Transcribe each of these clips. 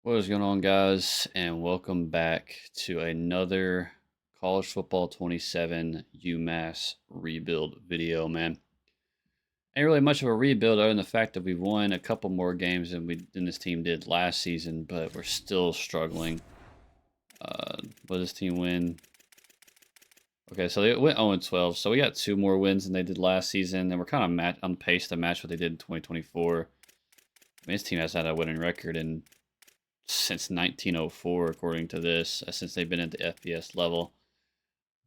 What is going on, guys, and welcome back to another College Football 27 UMASS rebuild video, man. Ain't really much of a rebuild other than the fact that we've won a couple more games than this team did last season, but we're still struggling. What did this team win? Okay, so they went 0-12, so we got 2 more wins than they did last season, and we're kind of on pace to match what they did in 2024. I mean, this team has had a winning record since 1904, according to this, since they've been at the FBS level.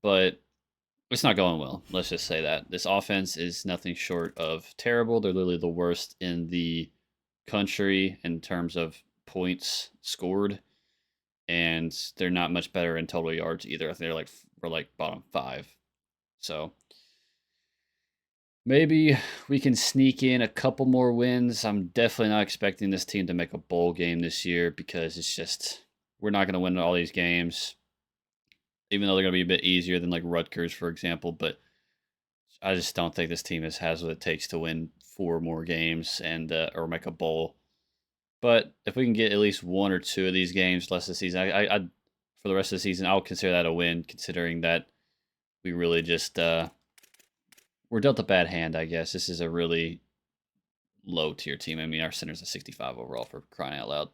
But it's not going well. Let's just say that. This offense is nothing short of terrible. They're literally the worst in the country in terms of points scored. And they're not much better in total yards either. I think we're like bottom 5. So maybe we can sneak in a couple more wins. I'm definitely not expecting this team to make a bowl game this year because it's just, we're not going to win all these games, even though they're going to be a bit easier than like Rutgers, for example. But I just don't think this team has what it takes to win 4 more games and or make a bowl. But if we can get at least 1 or 2 of these games the rest of the season, I for the rest of the season, I'll consider that a win, considering that we really just we're dealt a bad hand, I guess. This is a really low tier team. I mean, our center's a 65 overall, for crying out loud.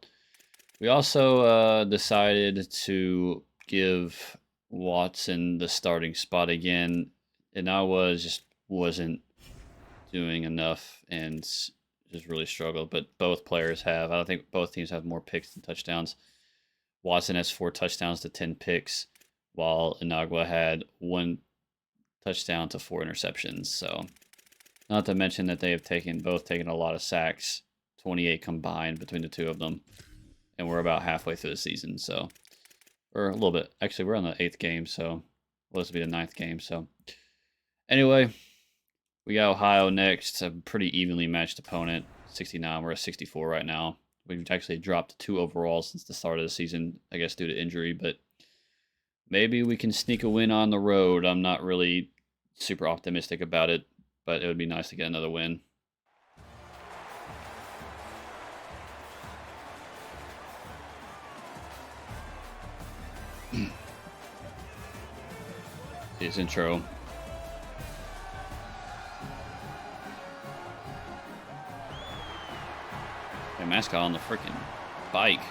We also decided to give Watson the starting spot again, and I wasn't doing enough and just really struggled. But both players have. I think both teams have more picks than touchdowns. Watson has 4 touchdowns to 10 picks, while Inagua had 1 touchdown to 4 interceptions. So, not to mention that they have both taken a lot of sacks, 28 combined between the two of them, and we're about halfway through the season. So, or a little bit. Actually, we're on the 8th game, so this will be the 9th game. So, anyway, we got Ohio next. A pretty evenly matched opponent. 69. We're at 64 right now. We've actually dropped 2 overall since the start of the season, I guess due to injury, but maybe we can sneak a win on the road. I'm not really super optimistic about it, but it would be nice to get another win. His intro. A mascot on the freaking bike.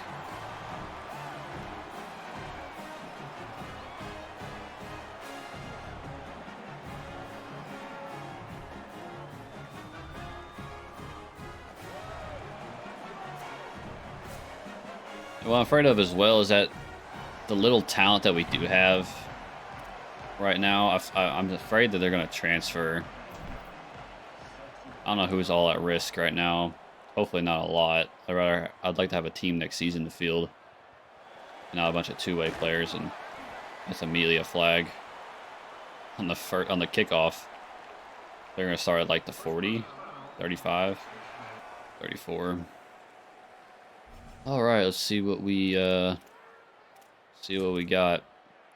What I'm afraid of as well is that the little talent that we do have right now, I'm afraid that they're going to transfer. I don't know who's all at risk right now. Hopefully not a lot. I'd like to have a team next season to field, not a bunch of 2-way players, and that's immediately a flag on the kickoff. They're going to start at like the 40, 35, 34. All right, let's see what we got.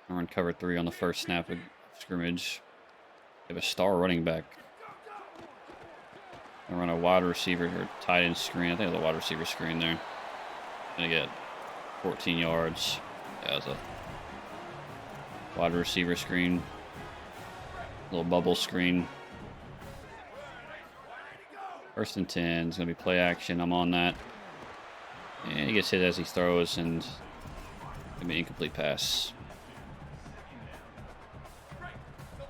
We're in cover 3 on the first snap of scrimmage. We have a star running back. I run a wide receiver or tight end screen. I think it was a wide receiver screen there. Gonna get 14 yards. Yeah, it's a wide receiver screen. Little bubble screen. 1st and 10. It's gonna be play action. I'm on that. And he gets hit as he throws, and gonna be an incomplete pass.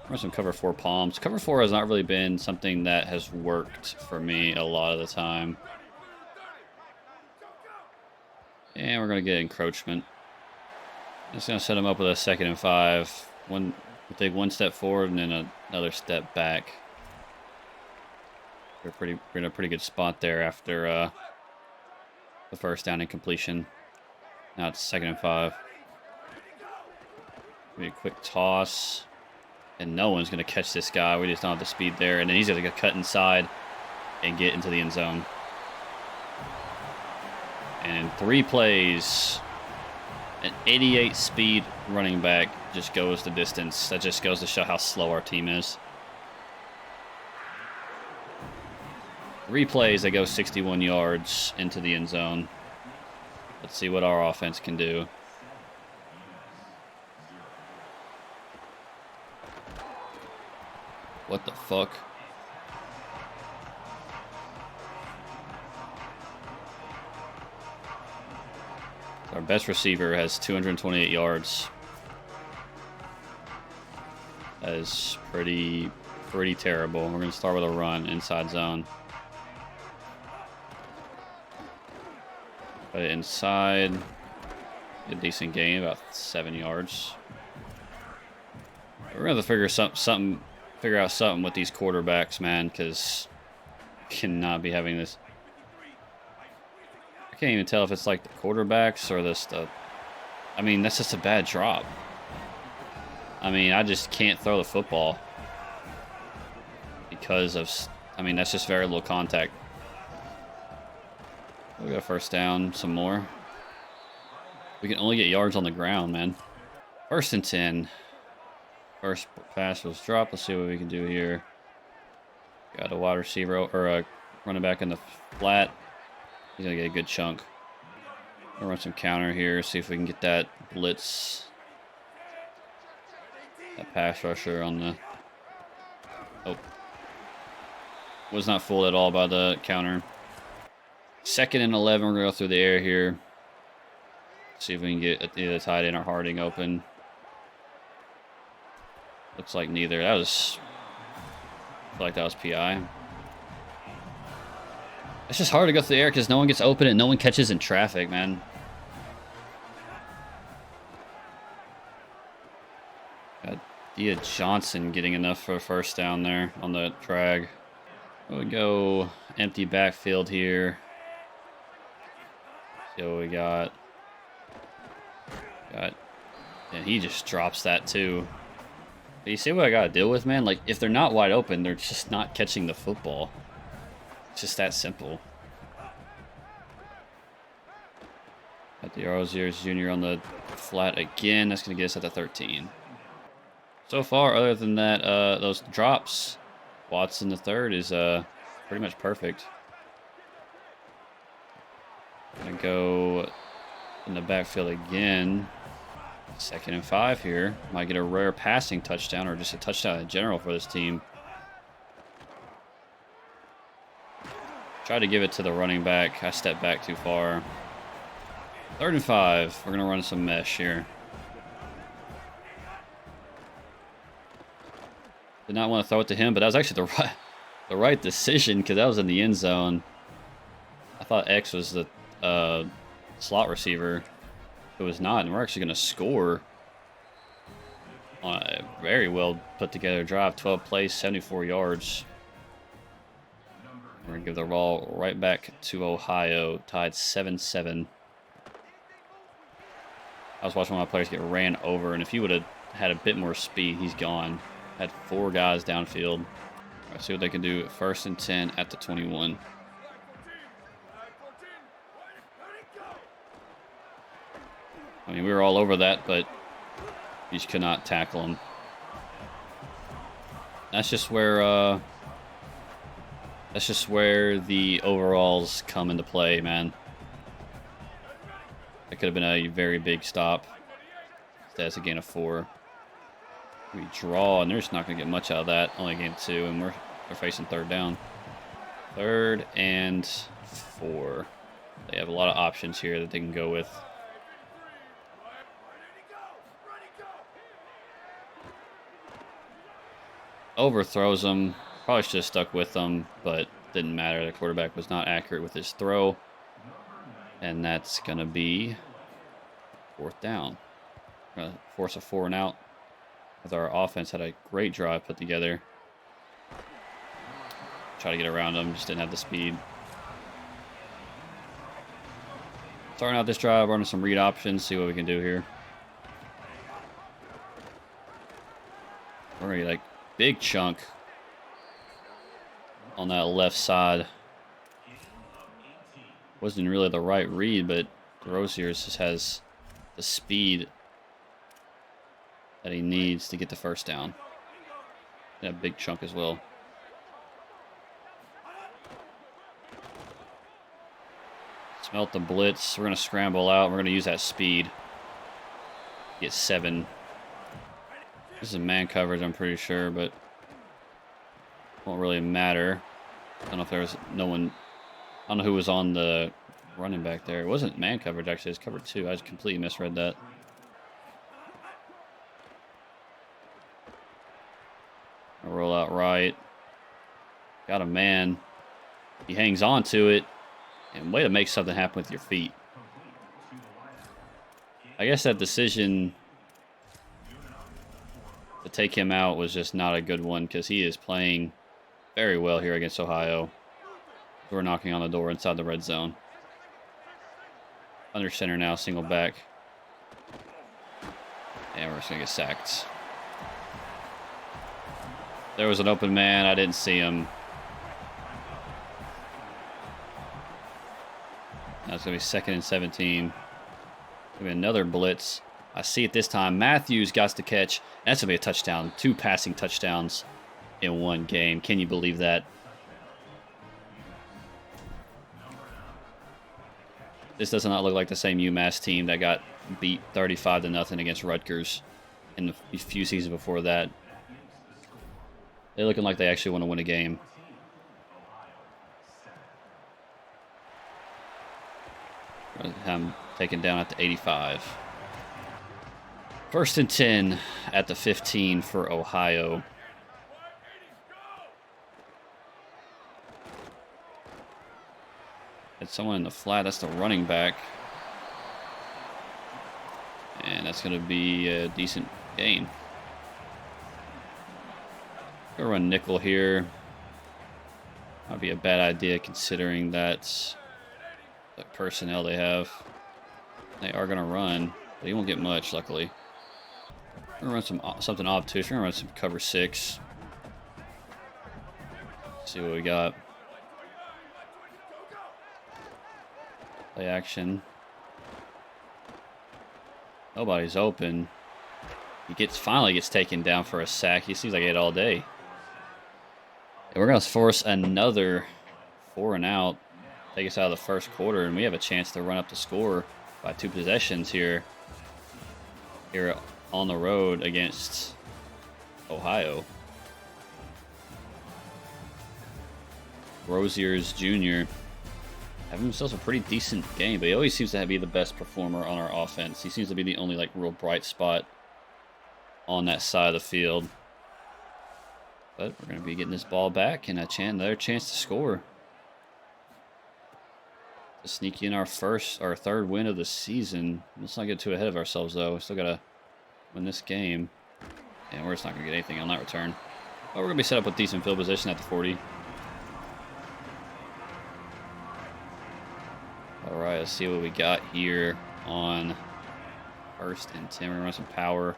Run some cover 4 palms. Cover 4 has not really been something that has worked for me a lot of the time. And we're going to get encroachment. Just going to set him up with a 2nd and 5. We'll take 1 step forward and then another step back. We're in a pretty good spot there after the 1st down incompletion. Now it's 2nd and 5. Maybe a quick toss. And no one's going to catch this guy. We just don't have the speed there. And then he's going to cut inside and get into the end zone. And in 3 plays, an 88 speed running back just goes the distance. That just goes to show how slow our team is. 3 plays, they go 61 yards into the end zone. Let's see what our offense can do. What the fuck? Our best receiver has 228 yards. That is pretty terrible. We're going to start with a run, inside zone. Put it inside. A decent gain, about 7 yards. We're going to have to figure out something with these quarterbacks, man, because we cannot be having this. I can't even tell if it's like the quarterbacks or the stuff. I mean, that's just a bad drop. I mean, I just can't throw the football because of, I mean, that's just very little contact. We got a first down, some more. We can only get yards on the ground, man. 1st and 10. First pass was dropped. Let's see what we can do here. Got a wide receiver or a running back in the flat. He's gonna get a good chunk. We'll run some counter here. See if we can get that blitz. That pass rusher on the. Oh. Was not fooled at all by the counter. 2nd and 11. We're gonna go through the air here. See if we can get either tight end or Harding open. Looks like neither. That was. I feel like that was PI. It's just hard to go through the air because no one gets open and no one catches in traffic, man. Got Dia Johnson getting enough for a first down there on the drag. We'll go empty backfield here. See what we got. And he just drops that too. But you see what I gotta deal with, man? Like, if they're not wide open, they're just not catching the football. It's just that simple. Got the Roziers Jr. on the flat again. That's gonna get us at the 13. So far, other than that, those drops, Watson the third is pretty much perfect. Gonna go in the backfield again. 2nd and 5 here. Might get a rare passing touchdown or just a touchdown in general for this team. Try to give it to the running back. I stepped back too far. 3rd and 5. We're going to run some mesh here. Did not want to throw it to him, but that was actually the right decision because that was in the end zone. I thought X was the slot receiver. It was not, and we're actually going to score on a very well put together drive. 12 plays, 74 yards. We're going to give the ball right back to Ohio, tied 7-7. I was watching one of my players get ran over, and if he would have had a bit more speed, he's gone. Had 4 guys downfield. Let's see what they can do. 1st and 10 at the 21. I mean, we were all over that, but you just could not tackle him. That's just where the overalls come into play, man. That could have been a very big stop. That's a gain of 4. We draw, and they're just not going to get much out of that. Only a gain of 2, and we're facing 3rd down. 3rd and 4. They have a lot of options here that they can go with. Overthrows them. Probably should have stuck with them, but didn't matter. The quarterback was not accurate with his throw. And that's going to be 4th down. We're going to force a 4 and out. With our offense had a great drive put together. Try to get around them, just didn't have the speed. Starting out this drive, running some read options, see what we can do here. We're going to get a big chunk on that left side. Wasn't really the right read, but Roziers just has the speed that he needs to get the first down. And a big chunk as well. Smelt the blitz. We're going to scramble out. We're going to use that speed. Get 7. This is man coverage, I'm pretty sure, but won't really matter. I don't know if there was no one. I don't know who was on the running back there. It wasn't man coverage, actually. It's cover 2. I just completely misread that. I roll out right. Got a man. He hangs on to it. And way to make something happen with your feet. I guess that decision to take him out was just not a good one because he is playing very well here against Ohio. We're knocking on the door inside the red zone. Under center now, single back. And we're just going to get sacked. There was an open man. I didn't see him. Now it's going to be 2nd and 17. Going to be another blitz. I see it this time. Matthews got the catch. That's going to be a touchdown. 2 passing touchdowns in one game. Can you believe that? This does not look like the same UMass team that got beat 35-0 against Rutgers in the few seasons before that. They're looking like they actually want to win a game. I'm taken down at the 85. 1st and 10 at the 15 for Ohio. Had someone in the flat. That's the running back. And that's going to be a decent gain. Going to run nickel here. Might be a bad idea considering that's the personnel they have. They are going to run, but he won't get much, luckily. We're going to run something obtuse. We're going to run some cover 6. See what we got. Play action. Nobody's open. He finally gets taken down for a sack. He seems like he had all day. And we're going to force another 4 and out. Take us out of the first quarter, and we have a chance to run up the score by 2 possessions here on the road against Ohio. Rosier's Jr. having himself a pretty decent game, but he always seems to be the best performer on our offense. He seems to be the only real bright spot on that side of the field. But we're going to be getting this ball back and another chance to score. To sneak in our 3rd win of the season. Let's not get too ahead of ourselves, though. We still got to win this game. And we're just not going to get anything on that return. But we're going to be set up with decent field position at the 40. All right, let's see what we got here on 1st and 10. We're going to run some power.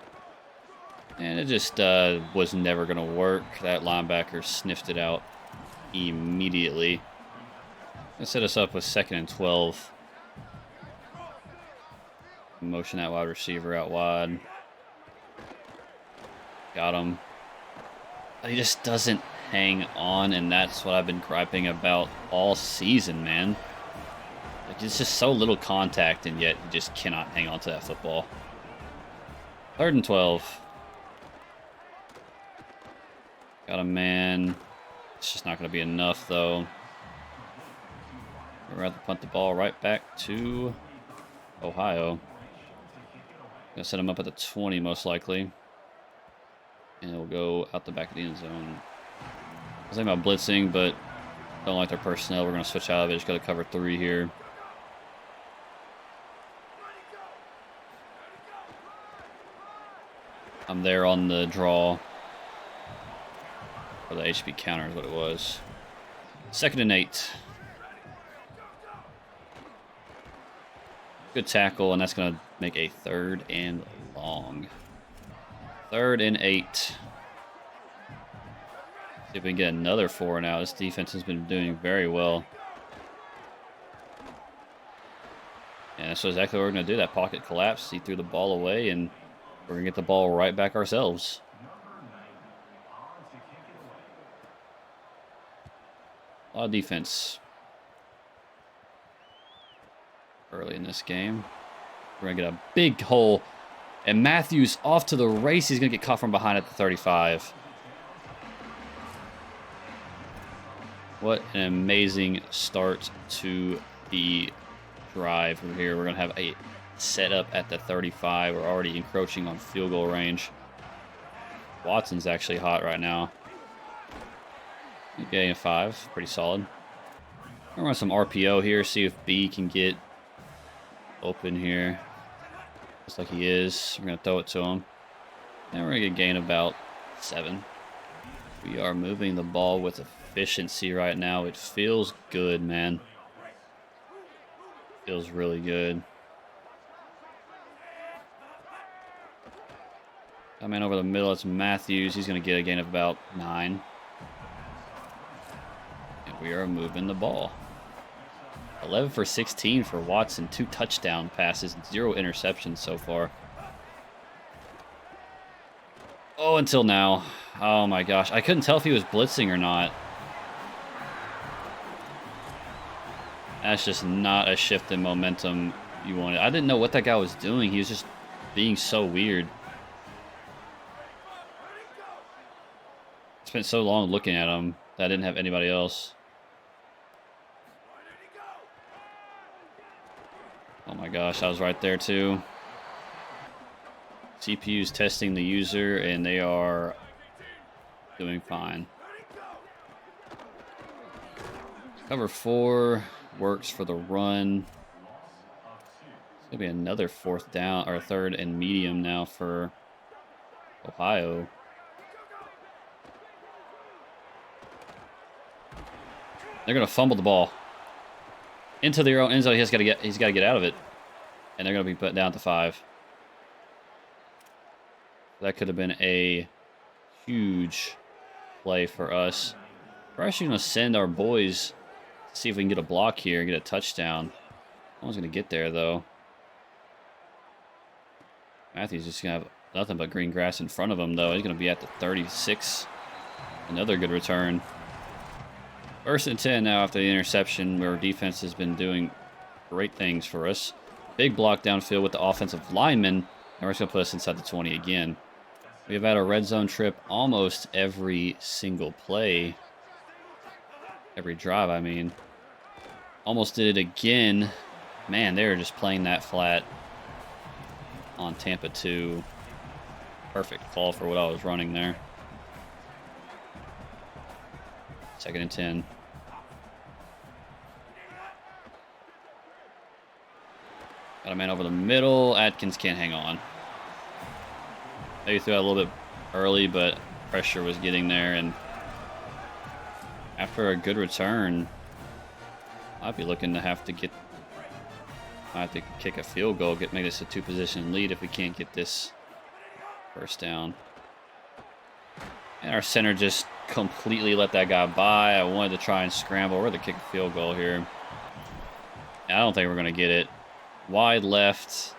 And it just was never going to work. That linebacker sniffed it out immediately. Going to set us up with 2nd and 12. Motion that wide receiver out wide. Got him. But he just doesn't hang on, and that's what I've been griping about all season, man. It's just so little contact, and yet you just cannot hang on to that football. 3rd and 12. Got a man. It's just not going to be enough, though. We're going to punt the ball right back to Ohio. Going to set him up at the 20, most likely. And it'll go out the back of the end zone. I was thinking about blitzing, but don't like their personnel. We're going to switch out of it. Just got to cover 3 here. I'm there on the draw. Or the HB counter is what it was. 2nd and 8. Good tackle, and that's going to make a 3rd and long. 3rd and 8. See if we can get another 4 and out. This defense has been doing very well. And that's exactly what we're going to do. That pocket collapse. He threw the ball away, and we're going to get the ball right back ourselves. A lot of defense. early in this game. We're going to get a big hole. And Matthews off to the race. He's going to get caught from behind at the 35. What an amazing start to the drive from here. We're going to have a setup at the 35. We're already encroaching on field goal range. Watson's actually hot right now. Gain of 5. Pretty solid. I'm going to run some RPO here. See if B can get open here. Looks like he is. We're going to throw it to him. And we're going to get a gain about 7. We are moving the ball with efficiency right now. It feels good, man. Feels really good. Coming over the middle, it's Matthews. He's going to get a gain of about 9. And we are moving the ball. 11 for 16 for Watson. 2 touchdown passes, 0 interceptions so far. Oh, until now. Oh my gosh. I couldn't tell if he was blitzing or not. That's just not a shift in momentum you wanted. I didn't know what that guy was doing. He was just being so weird. I spent so long looking at him that I didn't have anybody else. Oh my gosh, I was right there too. CPU's testing the user, and they are doing fine. Cover 4 works for the run. It's gonna be another 4th down or 3rd and medium now for Ohio. They're gonna fumble the ball into their own end zone. He's got to get out of it, and they're gonna be put down to 5. That could have been a huge play for us. We're actually gonna send our boys to see if we can get a block here and get a touchdown. No one's gonna get there though. Matthews just gonna have nothing but green grass in front of him though. He's gonna be at the 36. Another good return. 1st and 10 now after the interception, where our defense has been doing great things for us. Big block downfield with the offensive lineman, and we're just going to put us inside the 20 again. We have had a red zone trip almost every single play. Every drive, I mean. Almost did it again. Man, they were just playing that flat on Tampa 2. Perfect call for what I was running there. 2nd and 10. Got a man over the middle. Atkins can't hang on. Maybe threw out a little bit early, but pressure was getting there. And after a good return, I'd be looking to have to get. I have to kick a field goal, make this a 2-position lead if we can't get this 1st down. And our center just completely let that guy by. I wanted to try and scramble. We're going to kick a field goal here. I don't think we're going to get it. Wide left.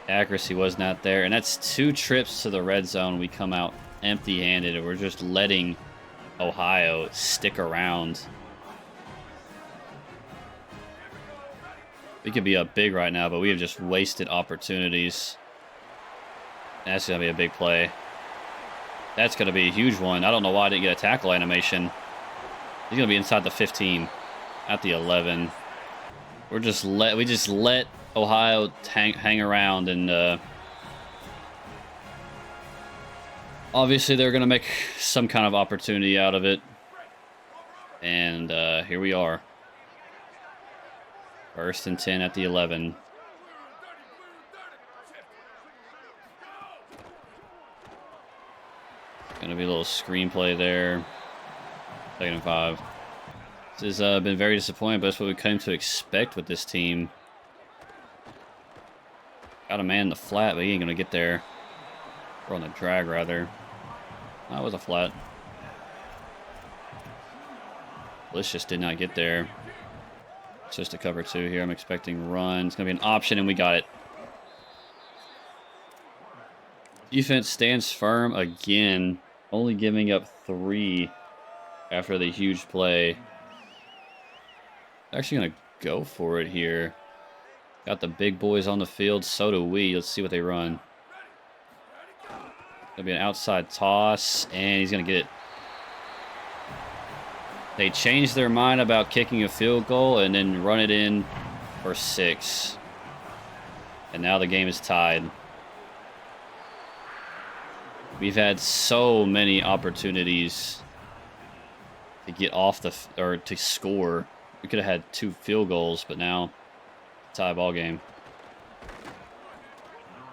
Accuracy was not there. And that's 2 trips to the red zone. We come out empty-handed, and we're just letting Ohio stick around. We could be up big right now, but we have just wasted opportunities. That's going to be a big play. That's going to be a huge one. I don't know why I didn't get a tackle animation. He's going to be inside the 15, at the 11. We just let Ohio hang around, and obviously they're going to make some kind of opportunity out of it. And here we are. 1st and 10 at the 11. Gonna be a little screenplay there. 2nd and 5. This has been very disappointing, but that's what we came to expect with this team. Got a man in the flat, but he ain't gonna get there. Or on the drag, rather. That was a flat. Bliss just did not get there. It's just a cover 2 here. I'm expecting run. It's gonna be an option, and we got it. Defense stands firm again, only giving up 3 after the huge play. They're actually going to go for it here. Got the big boys on the field. So do we. Let's see what they run. Gonna be an outside toss, and he's gonna get it. They changed their mind about kicking a field goal and then run it in for 6. And now the game is tied. We've had so many opportunities to get off or to score. We could have had 2 field goals, but now tie ball game.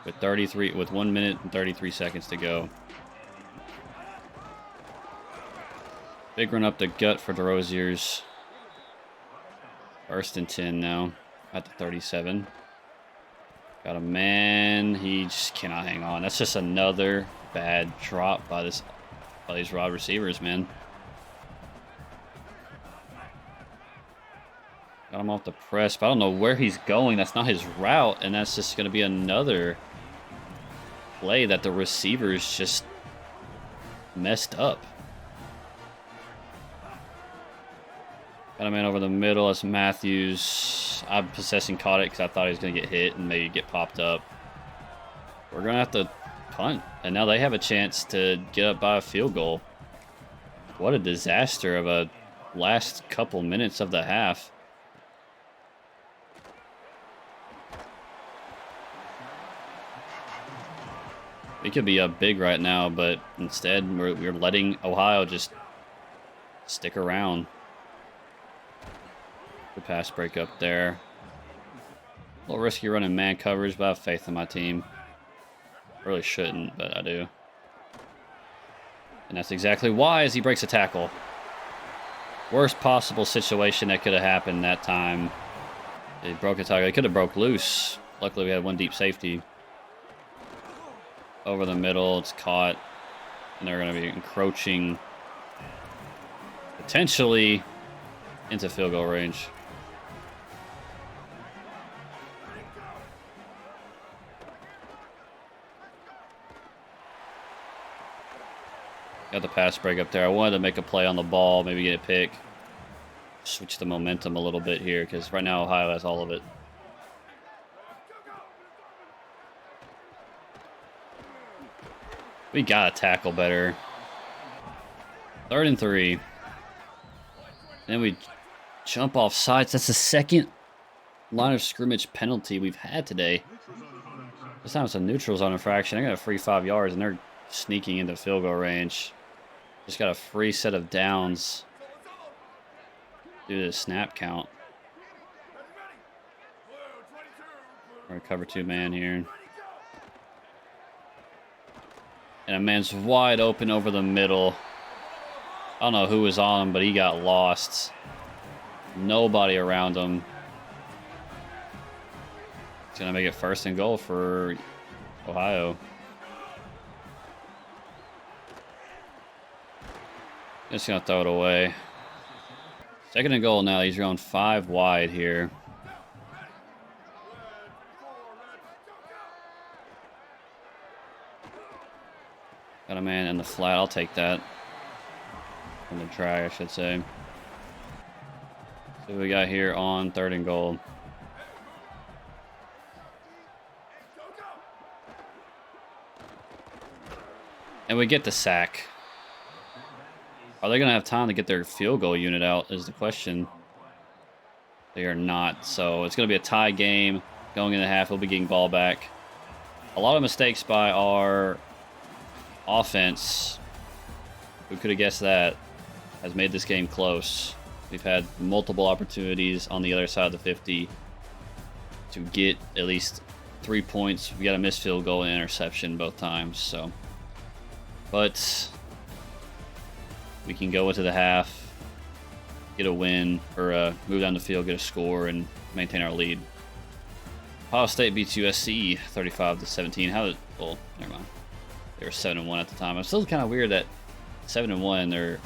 With 1 minute and 33 seconds to go. Big run up the gut for DeRozier's. 1st and 10 now at the 37. Got a man. He just cannot hang on. That's just another bad drop by these wide receivers, man. Got him off the press, but I don't know where he's going. That's not his route, and that's just going to be another play that the receivers just messed up. Got a man over the middle. That's Matthews. I possessing caught it because I thought he was going to get hit and maybe get popped up. We're going to have to punt, and now they have a chance to get up by a field goal. What a disaster of a last couple minutes of the half. We could be up big right now, but instead we're letting Ohio just stick around. The pass break up there. A little risky running man coverage, but I have faith in my team. Really shouldn't, but I do. And that's exactly why, as he breaks a tackle. Worst possible situation that could have happened that time. He broke a tackle. He could have broke loose. Luckily, we had 1 deep safety. Over the middle, it's caught. And they're going to be encroaching potentially into field goal range. Got the pass break up there. I wanted to make a play on the ball, maybe get a pick. Switch the momentum a little bit here, because right now Ohio has all of it. We gotta tackle better. 3rd and 3. Then we jump off sides. That's the 2nd line of scrimmage penalty we've had today. This time it's a neutral zone infraction. They're gonna free 5 yards, and they're sneaking into field goal range. Just got a free set of downs due to the snap count. We're gonna cover 2 man here. And a man's wide open over the middle. I don't know who was on him, but he got lost. Nobody around him. It's going to make it 1st and goal for Ohio. Just going to throw it away. 2nd and goal now. He's going 5 wide here. Got a man in the flat. I'll take that. On the try, I should say. So we got here on 3rd and goal. And we get the sack. Are they going to have time to get their field goal unit out is the question. They are not. So it's going to be a tie game. Going in the half, we'll be getting ball back. A lot of mistakes by our offense. Who could have guessed that? Has made this game close. We've had multiple opportunities on the other side of the 50 to get at least 3 points. We got a missed field goal and interception both times. So, but we can go into the half, get a win, or move down the field, get a score, and maintain our lead. Ohio State beats USC 35-17. Well, never mind. They were 7-1 at the time. It's still kind of weird that 7-1, they're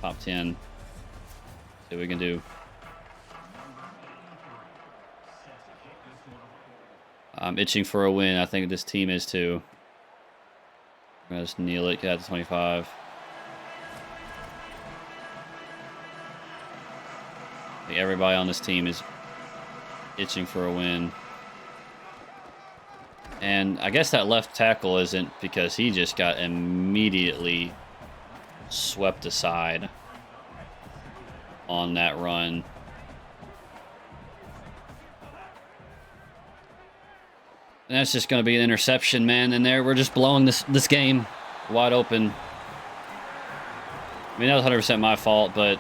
top 10. See what we can do. I'm itching for a win. I think this team is too. I'm going to just kneel it, get out to 25. I think everybody on this team is itching for a win. And I guess that left tackle isn't, because he just got immediately swept aside on that run. And that's just going to be an interception, man. And there, we're just blowing this game wide open. I mean, that was 100% my fault, but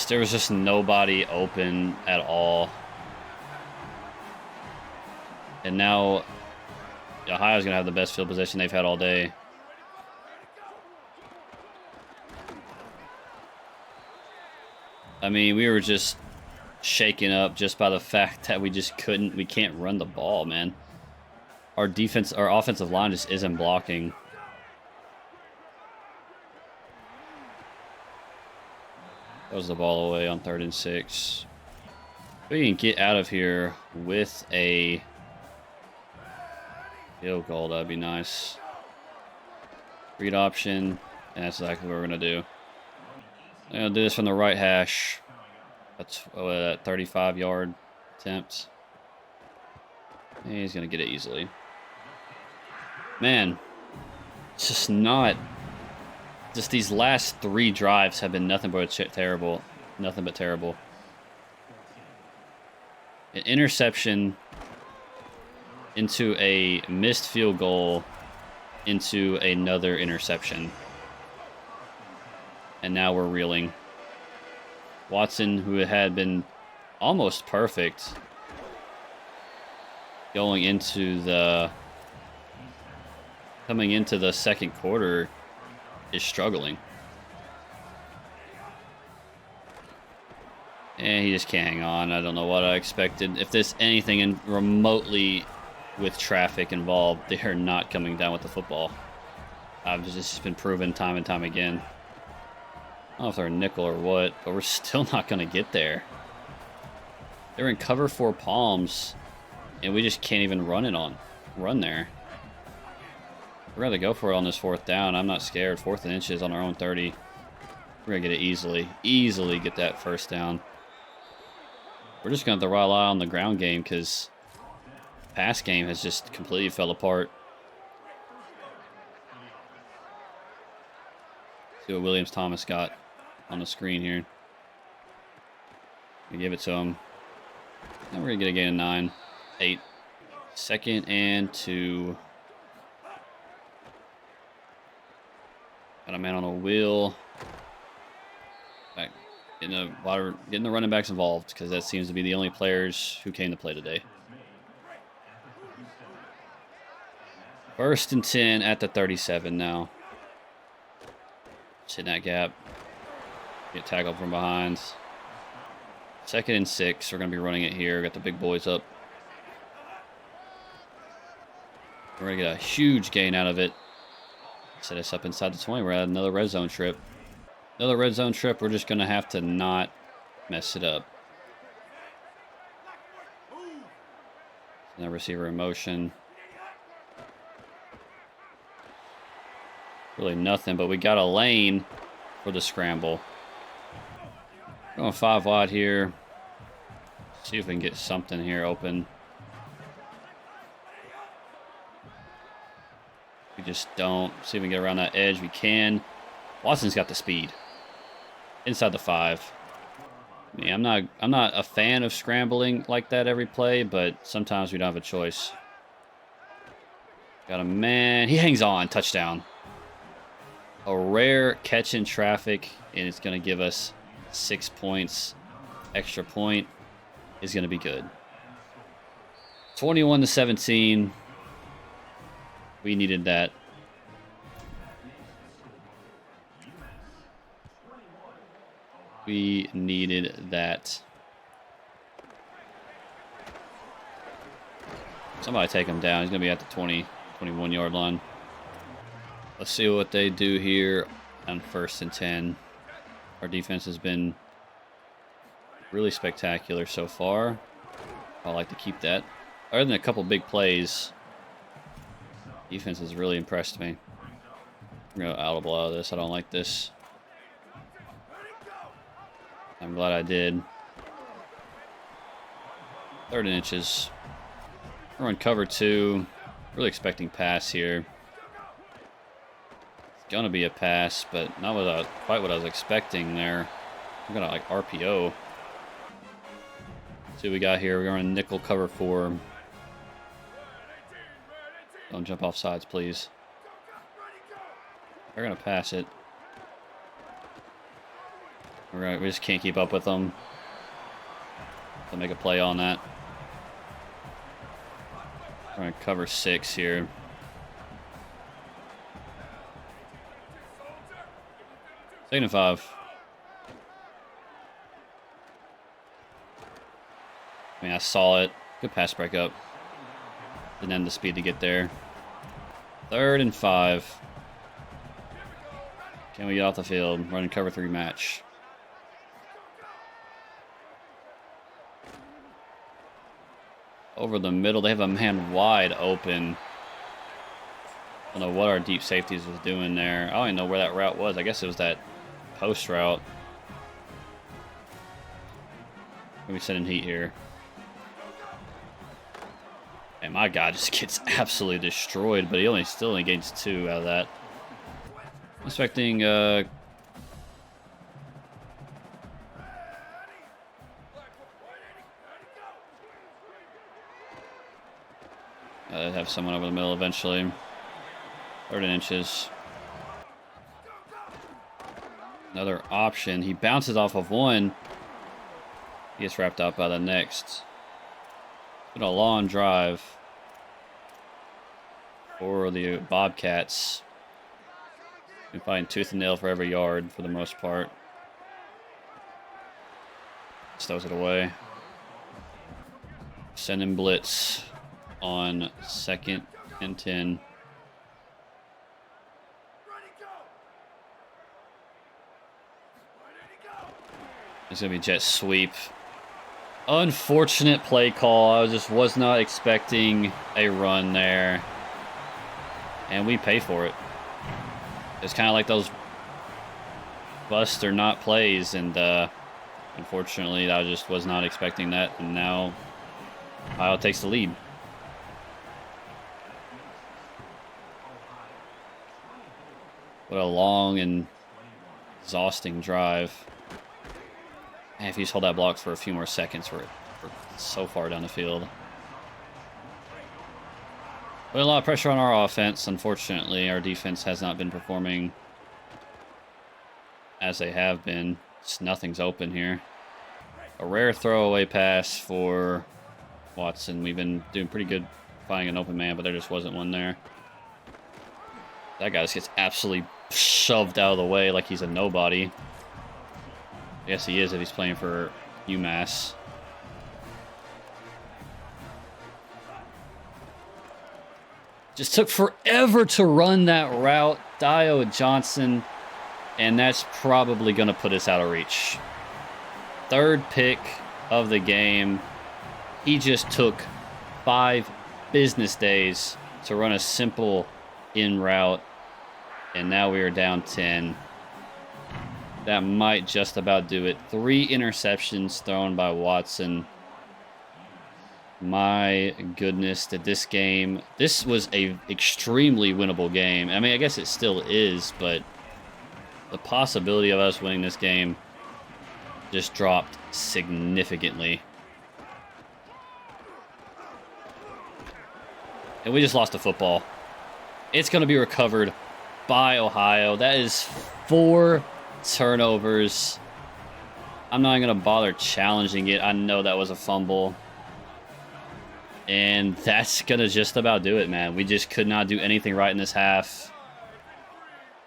there was just nobody open at all. And now Ohio's going to have the best field position they've had all day. I mean, we were just shaken up just by the fact that we can't run the ball, man. Our offensive line just isn't blocking. Throws the ball away on 3rd and 6. If we can get out of here with a field goal, that'd be nice. Read option, and that's exactly what we're gonna do. I'm gonna do this from the right hash. That's that 35-yard attempt. And he's gonna get it easily. Man, it's just not. Just these last 3 drives have been nothing but terrible. Nothing but terrible. An interception into a missed field goal into another interception. And now we're reeling. Watson, who had been almost perfect coming into the second quarter, is struggling. And he just can't hang on. I don't know what I expected. If there's anything remotely with traffic involved, they are not coming down with the football. I've just been proven time and time again. I don't know if they're a nickel or what, but we're still not going to get there. They're in cover 4 palms, and we just can't even run there. We're going to go for it on this 4th down. I'm not scared. 4th and inches on our own 30. We're going to get it easily. Easily get that 1st down. We're just going to have to rely on the ground game because the pass game has just completely fell apart. See what Williams Thomas got on the screen here. We give it to him. Now we're going to get a gain of 9. 8. 2nd and 2. Got a man on a wheel. Back, getting the running backs involved because that seems to be the only players who came to play today. 1st and 10 at the 37 now. Just hitting that gap. Get tackled from behind. 2nd and 6. We're going to be running it here. Got the big boys up. We're going to get a huge gain out of it. Set us up inside the 20. We're at another red zone trip. Another red zone trip. We're just going to have to not mess it up. Now receiver in motion. Really nothing, but we got a lane for the scramble. Going 5 wide here. See if we can get something here open. We just don't. See if we can get around that edge. We can. Watson's got the speed. Inside the 5. I mean, I'm not a fan of scrambling like that every play, but sometimes we don't have a choice. Got a man. He hangs on. Touchdown. A rare catch in traffic, and it's going to give us 6 points. Extra point is going to be good. 21-17. We needed that. We needed that. Somebody take him down. He's going to be at the 20, 21-yard line. Let's see what they do here on 1st and 10. Our defense has been really spectacular so far. I like to keep that. Other than a couple big plays, defense has really impressed me. I'm going to audible out of this. I don't like this. I'm glad I did. 3rd and inches. We're on cover 2. Really expecting pass here. It's gonna be a pass, but not quite what I was expecting there. I'm gonna like RPO. See what we got here. We're on nickel cover 4. Don't jump off sides, please. We're gonna pass it. We just can't keep up with them. To make a play on that. We're gonna cover 6 here. Second and 5. I mean, I saw it. Good pass breakup. Didn't have the speed to get there. 3rd and 5. Can we get off the field? Running cover 3 match. Over the middle, they have a man wide open. I don't know what our deep safeties was doing there. I don't even know where that route was. I guess it was that post route. Maybe sending heat here. And my guy just gets absolutely destroyed, but he still only gains 2 out of that. I'm expecting have someone over the middle eventually. 3rd and inches. Another option. He bounces off of 1. He gets wrapped up by the next. It's been a long drive for the Bobcats. Been fighting tooth and nail for every yard for the most part. Stows it away. Sending blitz on 2nd and 10. It's going to be jet sweep. Unfortunate play call. I just was not expecting a run there. And we pay for it. It's kind of like those bust or not plays. And unfortunately, I just was not expecting that. And now Ohio takes the lead. What a long and exhausting drive. And if you just hold that block for a few more seconds, we're so far down the field. Put a lot of pressure on our offense. Unfortunately, our defense has not been performing as they have been. Just nothing's open here. A rare throwaway pass for Watson. We've been doing pretty good finding an open man, but there just wasn't one there. That guy just gets absolutely shoved out of the way like he's a nobody. I guess he is if he's playing for UMASS. Just took forever to run that route. Dio Johnson. And that's probably going to put us out of reach. 3rd pick of the game. He just took 5 business days to run a simple in route. And now we are down 10. That might just about do it. 3 interceptions thrown by Watson. My goodness, that this was a extremely winnable game. I mean, I guess it still is, but the possibility of us winning this game just dropped significantly. And we just lost the football. It's going to be recovered by Ohio. That is 4 turnovers. I'm not going to bother challenging it. I know that was a fumble. And that's going to just about do it, man. We just could not do anything right in this half.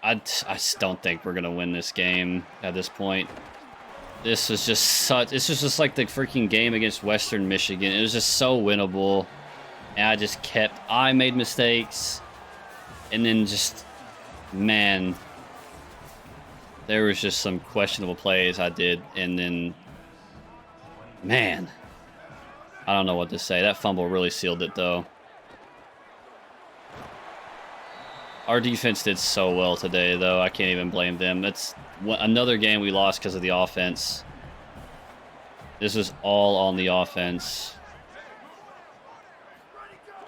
I just don't think we're going to win this game at this point. This was just just like the freaking game against Western Michigan. It was just so winnable. And I made mistakes. And then just, man, there was just some questionable plays I did. And then, man, I don't know what to say. That fumble really sealed it, though. Our defense did so well today, though. I can't even blame them. That's another game we lost because of the offense. This was all on the offense.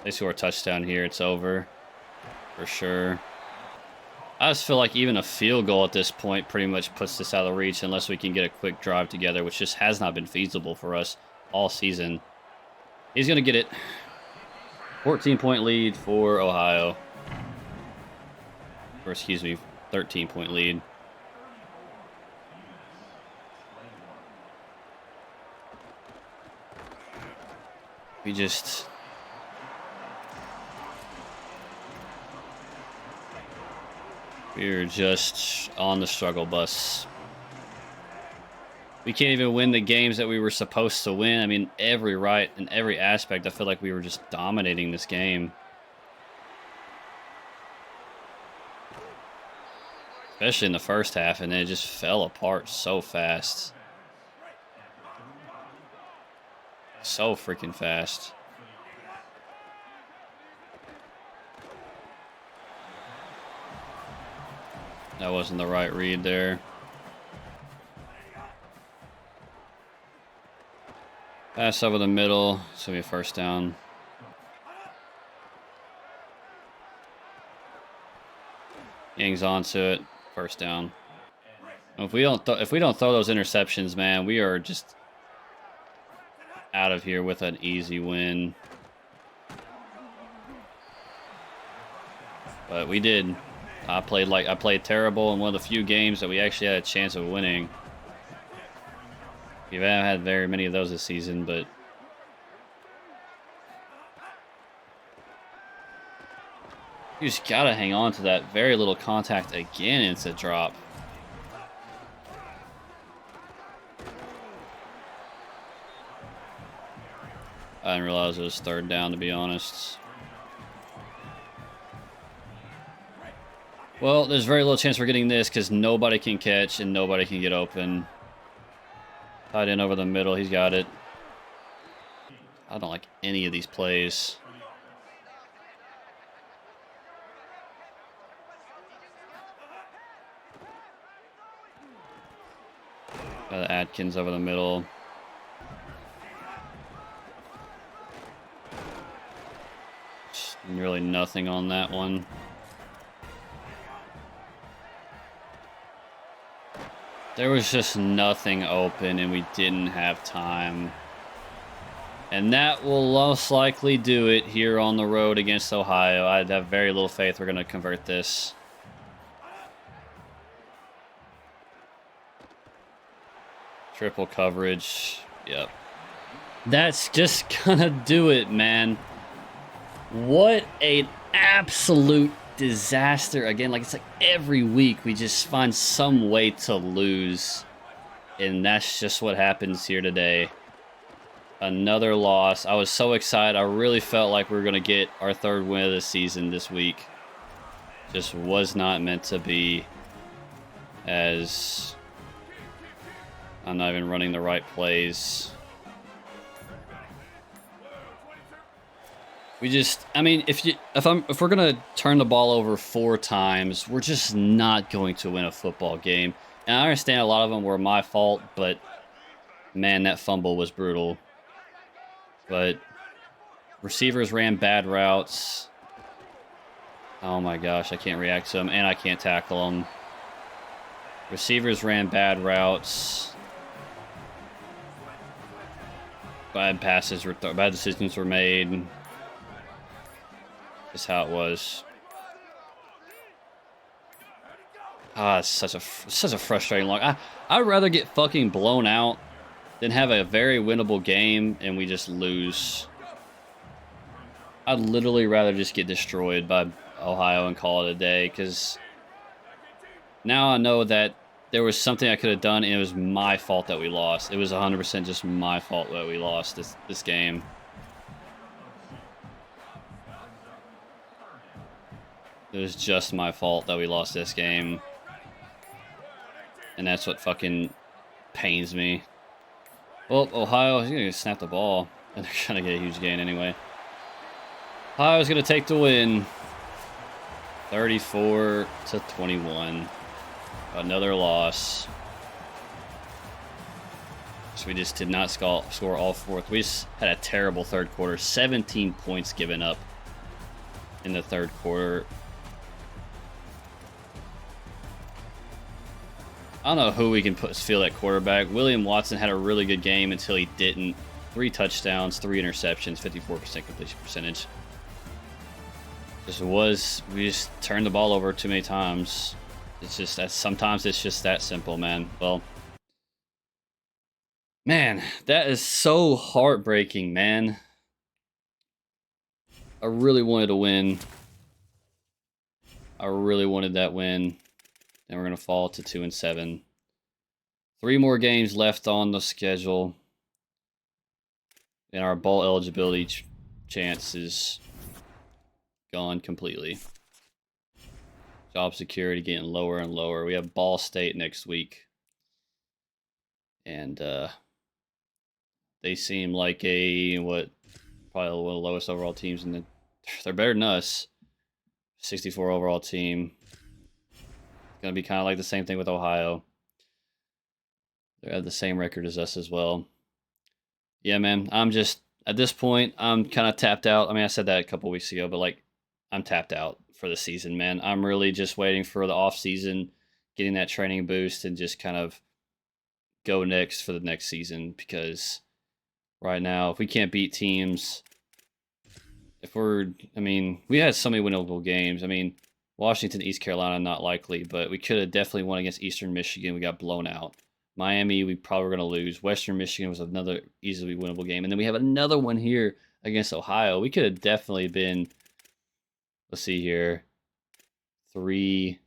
They score a touchdown here, it's over. For sure. I just feel like even a field goal at this point pretty much puts this out of reach unless we can get a quick drive together, which just has not been feasible for us all season. He's going to get it. 14-point lead for Ohio. Or excuse me, 13-point lead. We're just on the struggle bus. We can't even win the games that we were supposed to win. I mean, in every aspect, I feel like we were just dominating this game. Especially in the first half, and then it just fell apart so fast. So freaking fast. That wasn't the right read there. Pass over the middle. It's going to be a first down. Hangs on to it. First down. If we don't throw those interceptions, man, we are just out of here with an easy win. But we did. I played terrible in one of the few games that we actually had a chance of winning. We haven't had very many of those this season, but you just gotta hang on to that. Very little contact again. It's a drop. I didn't realize it was third down, to be honest. Well, there's very little chance we're getting this because nobody can catch and nobody can get open. Tight end over the middle. He's got it. I don't like any of these plays. Got Atkins over the middle. Just really nothing on that one. There was just nothing open, and we didn't have time. And that will most likely do it here on the road against Ohio. I'd have very little faith we're going to convert this. Triple coverage. Yep. That's just going to do it, man. What an absolute disaster. Again, like, it's like every week we just find some way to lose, and that's just what happens here today. Another loss. I was so excited. I really felt like we were going to get our third win of the season this week. Just was not meant to be, as I'm not even running the right plays. I mean, if we're gonna turn the ball over 4 times, we're just not going to win a football game. And I understand a lot of them were my fault, but man, that fumble was brutal. But receivers ran bad routes. Oh my gosh, I can't react to them, and I can't tackle them. Receivers ran bad routes. Bad decisions were made. Is how it was. It's such a frustrating loss. I'd rather get fucking blown out than have a very winnable game and we just lose. I'd literally rather just get destroyed by Ohio and call it a day, because now I know that there was something I could have done and it was my fault that we lost. It was 100% just my fault that we lost this game. It was just my fault that we lost this game. And that's what fucking pains me. Well, Ohio, he's going to snap the ball. And they're going to get a huge gain anyway. Ohio's going to take the win. 34-21. Another loss. So we just did not score all fourth. We just had a terrible third quarter. 17 points given up in the third quarter. I don't know who we can field at quarterback. William Watson had a really good game until he didn't. 3 touchdowns, 3 interceptions, 54% completion percentage. We just turned the ball over too many times. It's just that sometimes it's just that simple, man. Well, man, that is so heartbreaking, man. I really wanted to win. I really wanted that win. And we're going to fall to 2-7. 3 more games left on the schedule. And our bowl eligibility chance is gone completely. Job security getting lower and lower. We have Ball State next week. And they seem like probably one of the lowest overall teams in the. They're better than us. 64 overall team. Going to be kind of like the same thing with Ohio. They have the same record as us as well. Yeah, man. I'm just at this point. I'm kind of tapped out. I mean, I said that a couple weeks ago, but like, I'm tapped out for the season, man. I'm really just waiting for the off season, getting that training boost, and just kind of go next for the next season. Because right now, if we can't beat teams, we had so many winnable games. I mean, Washington, East Carolina, not likely, but we could have definitely won against Eastern Michigan. We got blown out. Miami, we probably were going to lose. Western Michigan was another easily winnable game. And then we have another one here against Ohio. We could have definitely been, let's see here, 3,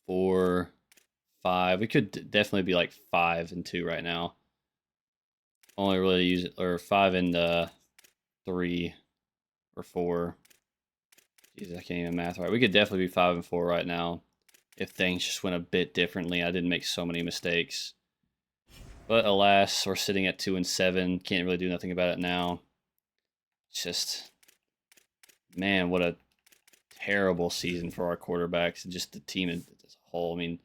4, 5. We could definitely be like 5-2 right now. Only really use it, or 5-3 or 4. Jeez, I can't even math right. We could definitely be 5-4 right now if things just went a bit differently. I didn't make so many mistakes. But alas, we're sitting at 2-7. Can't really do nothing about it now. It's just, man, what a terrible season for our quarterbacks and just the team as a whole. I mean,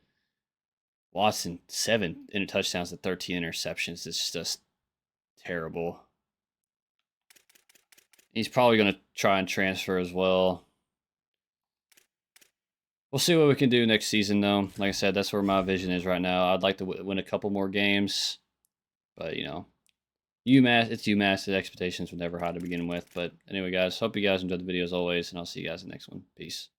Watson, 7 touchdowns to 13 interceptions. It's just terrible. He's probably going to try and transfer as well. We'll see what we can do next season, though. Like I said, that's where my vision is right now. I'd like to win a couple more games. But, you know, UMASS, it's UMASS. The expectations were never high to begin with. But anyway, guys, hope you guys enjoyed the video as always. And I'll see you guys in the next one. Peace.